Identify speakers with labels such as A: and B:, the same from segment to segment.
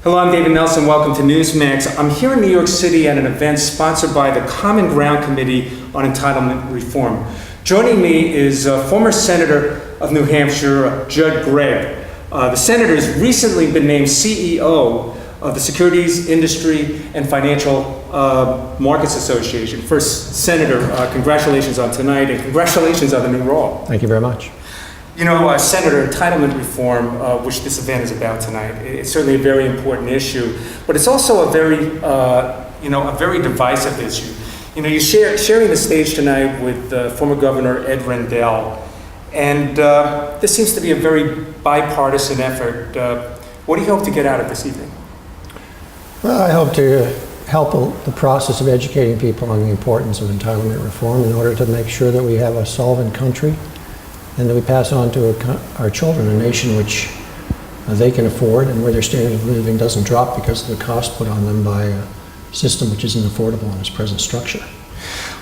A: Hello, I'm David Nelson. Welcome to Newsmax. I'm here in New York City at an event sponsored by the Common Ground Committee on Entitlement Reform. Joining me is former Senator of New Hampshire, Judd Gregg. The Senator has recently been named CEO of the Securities Industry and Financial Markets Association. First, Senator, congratulations on tonight and congratulations on the new role.
B: Thank you very much.
A: You know, Senator, entitlement reform, which this event is about tonight, it's certainly a very important issue, but it's also a very, a very divisive issue. You know, you're sharing the stage tonight with former Governor Ed Rendell, and this seems to be a very bipartisan effort. What do you hope to get out of this evening?
B: Well, I hope to help the process of educating people on the importance of entitlement reform in order to make sure that we have a solvent country and that we pass on to our children a nation which they can afford and where their standard of living doesn't drop because of the cost put on them by a system which isn't affordable in its present structure.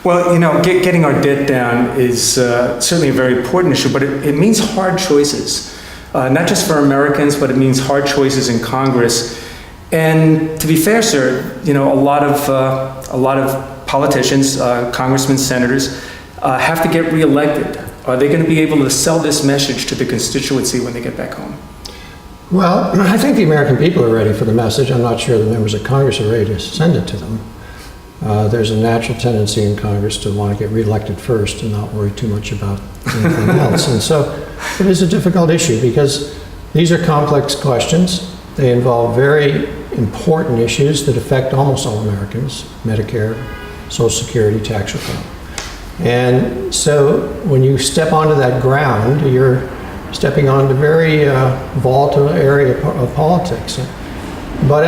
A: Well, you know, getting our debt down is certainly a very important issue, but it means hard choices, not just for Americans, but it means hard choices in Congress. And to be fair, sir, you know, a lot of politicians, congressmen, senators, have to get reelected. Are they going to be able to sell this message to the constituency when they get back home?
B: Well, I think the American people are ready for the message. I'm not sure the members of Congress are ready to send it to them. There's a natural tendency in Congress to want to get reelected first and not worry too much about anything else. And so it is a difficult issue because these are complex questions. They involve very important issues that affect almost all Americans: Medicare, Social Security, tax reform. And so when you step onto that ground, you're stepping onto a very volatile area of politics. But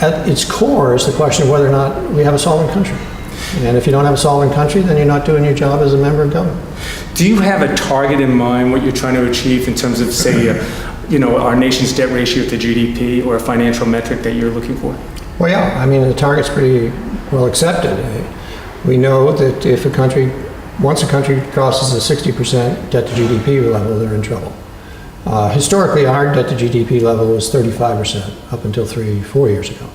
B: at its core is the question of whether or not we have a solvent country. And if you don't have a solvent country, then you're not doing your job as a member of government.
A: Do you have a target in mind, what you're trying to achieve in terms of, say, our nation's debt ratio to GDP or a financial metric that you're looking for?
B: Well, yeah, I mean, the target's pretty well accepted. We know that if once a country crosses a 60% debt to GDP level, they're in trouble. Historically, our debt to GDP level was 35% up until 3-4 years ago.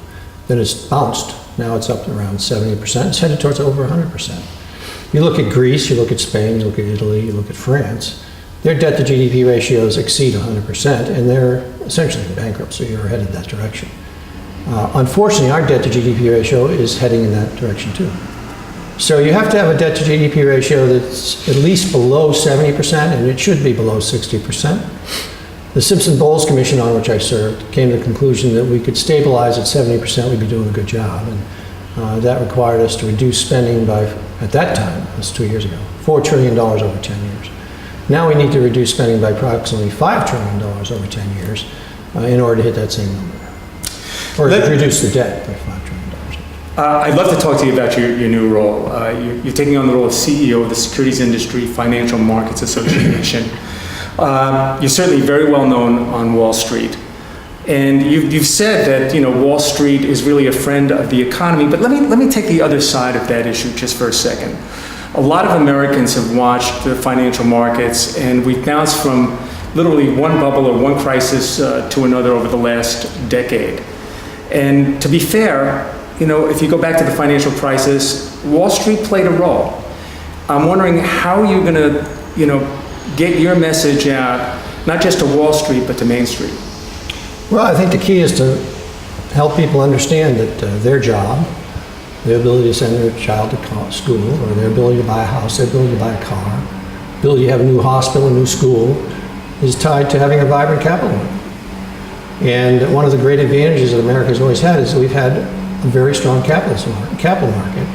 B: Then it's bounced. Now it's up around 70%. It's headed towards over 100%. You look at Greece, you look at Spain, you look at Italy, you look at France, their debt to GDP ratios exceed 100%, and they're essentially in bankruptcy or headed that direction. Unfortunately, our debt to GDP ratio is heading in that direction too. So you have to have a debt to GDP ratio that's at least below 70%, and it should be below 60%. The Simpson-Bowles Commission, on which I served, came to the conclusion that we could stabilize at 70%, we'd be doing a good job. And that required us to reduce spending by, at that time, that's 2 years ago, $4 trillion over 10 years. Now we need to reduce spending by approximately $5 trillion over 10 years in order to hit that same number. Or reduce the debt by $5 trillion.
A: I'd love to talk to you about your new role. You're taking on the role of CEO of the Securities Industry Financial Markets Association. You're certainly very well known on Wall Street. And you've said that Wall Street is really a friend of the economy, but let me take the other side of that issue just for a second. A lot of Americans have watched the financial markets, and we've bounced from literally one bubble or one crisis to another over the last decade. And to be fair, if you go back to the financial crisis, Wall Street played a role. I'm wondering how you're going to, get your message out, not just to Wall Street, but to Main Street.
B: Well, I think the key is to help people understand that their job, their ability to send their child to school, or their ability to buy a house, their ability to buy a car, ability to have a new hospital, a new school, is tied to having a vibrant capital market. And one of the great advantages that America has always had is that we've had a very strong capital market.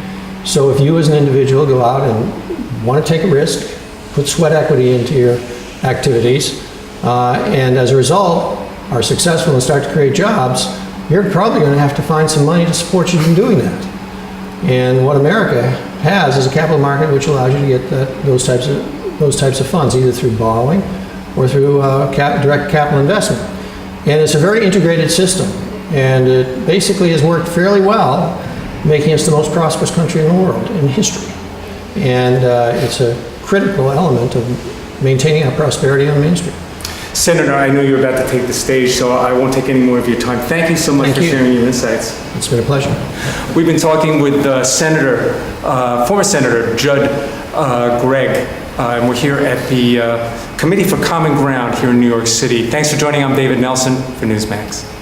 B: So if you as an individual go out and want to take a risk, put sweat equity into your activities, and as a result are successful and start to create jobs, you're probably going to have to find some money to support you in doing that. And what America has is a capital market which allows you to get those types of funds, either through borrowing or through direct capital investment. And it's a very integrated system, and it basically has worked fairly well, making us the most prosperous country in the world in history. And it's a critical element of maintaining our prosperity on Main Street.
A: Senator, I know you're about to take the stage, so I won't take any more of your time. Thank you so much
B: Thank
A: for
B: you.
A: sharing your insights.
B: It's been a pleasure.
A: We've been talking with former Senator Judd Gregg, and we're here at the Committee for Common Ground here in New York City. Thanks for joining. I'm David Nelson for Newsmax.